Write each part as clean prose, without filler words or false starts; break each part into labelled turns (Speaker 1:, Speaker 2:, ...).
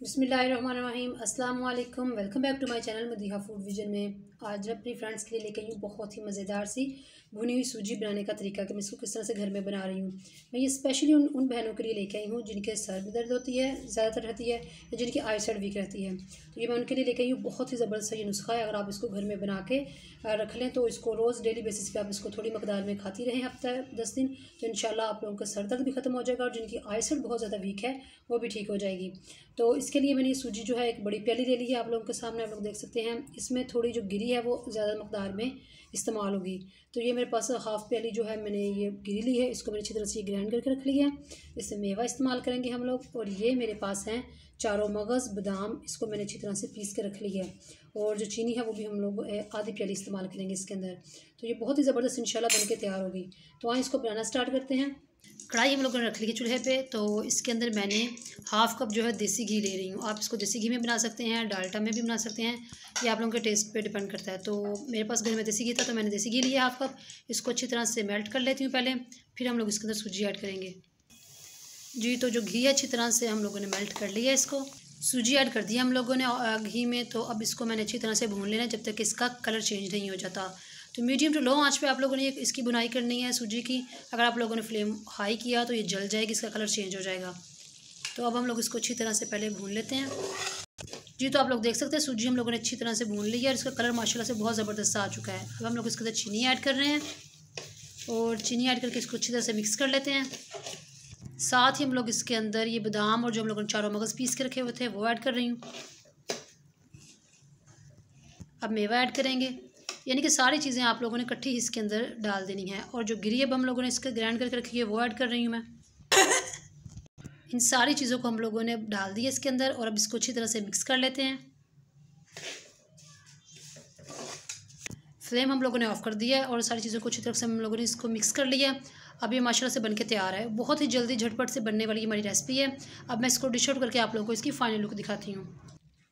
Speaker 1: बिस्मिल्लाहिर्रहमानिर्रहीम अस्सलाम वालेकुम। Welcome back to my channel Madiha food vision में। आज मैं अपनी फ्रेंड्स के लिए लेके आई हूँ बहुत ही मज़ेदार सी भुनी हुई सूजी बनाने का तरीका कि मैं इसको किस तरह से घर में बना रही हूँ। मैं ये स्पेशली उन बहनों के लिए लेके आई हूँ जिनके सर में दर्द होती है ज़्यादातर रहती है या जिनकी आई साइड वीक रहती है। तो ये मैं उनके लिए लेके आई हूँ। बहुत ही ज़बरदस्त ये नुस्खा है। अगर आप इसको घर में बना के रख लें तो इसको रोज़ डेली बेसिस पे आप इसको थोड़ी मकदार में खाती रहें हफ्ता 10 दिन, तो इंशाल्लाह आप लोगों का सर दर्द भी ख़त्म हो जाएगा और जिनकी आई साइड बहुत ज़्यादा वीक है वो भी ठीक हो जाएगी। तो इसके लिए मैंने ये सूजी जो है एक बड़ी प्याली ले ली है। आप लोगों के सामने आप लोग देख सकते हैं। इसमें थोड़ी जो गिरी है वो ज़्यादा मकदार में इस्तेमाल होगी। तो ये मेरे पास हाफ़ प्याली जो है मैंने ये गिरी ली है। इसको मैंने अच्छी तरह से ग्राइंड करके रख लिया है। इससे मेवा इस्तेमाल करेंगे हम लोग। और ये मेरे पास हैं चारों मगज़ बादाम, इसको मैंने अच्छी तरह से पीस के रख लिया है। और जो चीनी है वो भी हम लोग आधी प्याली इस्तेमाल करेंगे इसके अंदर। तो ये बहुत ही ज़बरदस्त इंशाल्लाह बन के तैयार होगी। तो आइए इसको बनाना स्टार्ट करते हैं। कढ़ाई हम लोगों ने रख ली है चूल्हे पे। तो इसके अंदर मैंने हाफ़ कप जो है देसी घी ले रही हूँ। आप इसको देसी घी में बना सकते हैं, डाल्डा में भी बना सकते हैं, ये आप लोगों के टेस्ट पे डिपेंड करता है। तो मेरे पास घर में देसी घी था तो मैंने देसी घी लिया हाफ़ कप। इसको अच्छी तरह से मेल्ट कर लेती हूँ पहले, फिर हम लोग इसके अंदर सूजी ऐड करेंगे। जी, तो जो घी अच्छी तरह से हम लोगों ने मेल्ट कर लिया है, इसको सूजी ऐड कर दिया हम लोगों ने घी में। तो अब इसको मैंने अच्छी तरह से भून लेना जब तक इसका कलर चेंज नहीं हो जाता। तो मीडियम टू लो आंच पे आप लोगों ने इसकी बुनाई करनी है सूजी की। अगर आप लोगों ने फ्लेम हाई किया तो ये जल जाएगी, इसका कलर चेंज हो जाएगा। तो अब हम लोग इसको अच्छी तरह से पहले भून लेते हैं। जी, तो आप लोग देख सकते हैं सूजी हम लोगों ने अच्छी तरह से भून ली है और इसका कलर माशाल्लाह से बहुत ज़बरदस्त आ चुका है। अब हम लोग इसके अंदर चीनी ऐड कर रहे हैं और चीनी ऐड करके इसको अच्छी तरह से मिक्स कर लेते हैं। साथ ही हम लोग इसके अंदर ये बादाम और जो हम लोगों ने चारों मगज़ पीस के रखे हुए थे वो ऐड कर रही हूँ। अब मेवा ऐड करेंगे, यानी कि सारी चीज़ें आप लोगों ने इकट्ठी इसके अंदर डाल देनी है। और जो गिरी अब हम लोगों ने इसका ग्राइंड करके रखी है वो ऐड कर रही हूँ मैं। इन सारी चीज़ों को हम लोगों ने डाल दिया इसके अंदर और अब इसको अच्छी तरह से मिक्स कर लेते हैं। फ्लेम हम लोगों ने ऑफ़ कर दिया है और सारी चीज़ों को अच्छी तरह से हम लोगों ने इसको मिक्स कर लिया। अब ये माशाल्लाह से बनके तैयार है। बहुत ही जल्दी झटपट से बनने वाली हमारी रेसिपी है। अब मैं इसको डिश आउट करके आप लोगों को इसकी फाइनल लुक दिखाती हूँ।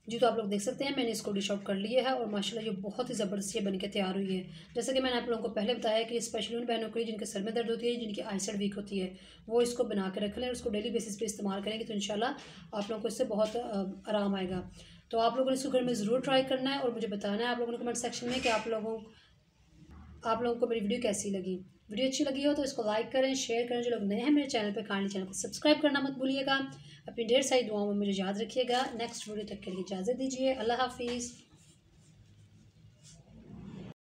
Speaker 1: जी, तो आप लोग देख सकते हैं मैंने इसको डिश आउट कर लिया है और माशाल्लाह ये बहुत ही ज़बरदस्त ये बन के तैयार हुई है। जैसा कि मैंने आप लोगों को पहले बताया कि स्पेशली उन बहनों के लिए जिनके सर में दर्द होती है, जिनकी आई साइड वीक होती है, वो इसको बना के रख लें और उसको डेली बेसिस पे इस्तेमाल करेंगे तो इंशाल्लाह आप लोगों को इससे बहुत आराम आएगा। तो आप लोगों ने इसको घर में ज़रूर ट्राई करना है और मुझे बताना है आप लोगों ने कमेंट सेक्शन में कि आप लोगों को मेरी वीडियो कैसी लगी। वीडियो अच्छी लगी हो तो इसको लाइक करें, शेयर करें। जो लोग नए हैं मेरे चैनल पे काइंडली चैनल को सब्सक्राइब करना मत भूलिएगा। अपनी ढेर सारी दुआओं में मुझे याद रखिएगा। नेक्स्ट वीडियो तक के लिए इजाज़त दीजिए। अल्लाह हाफिज़।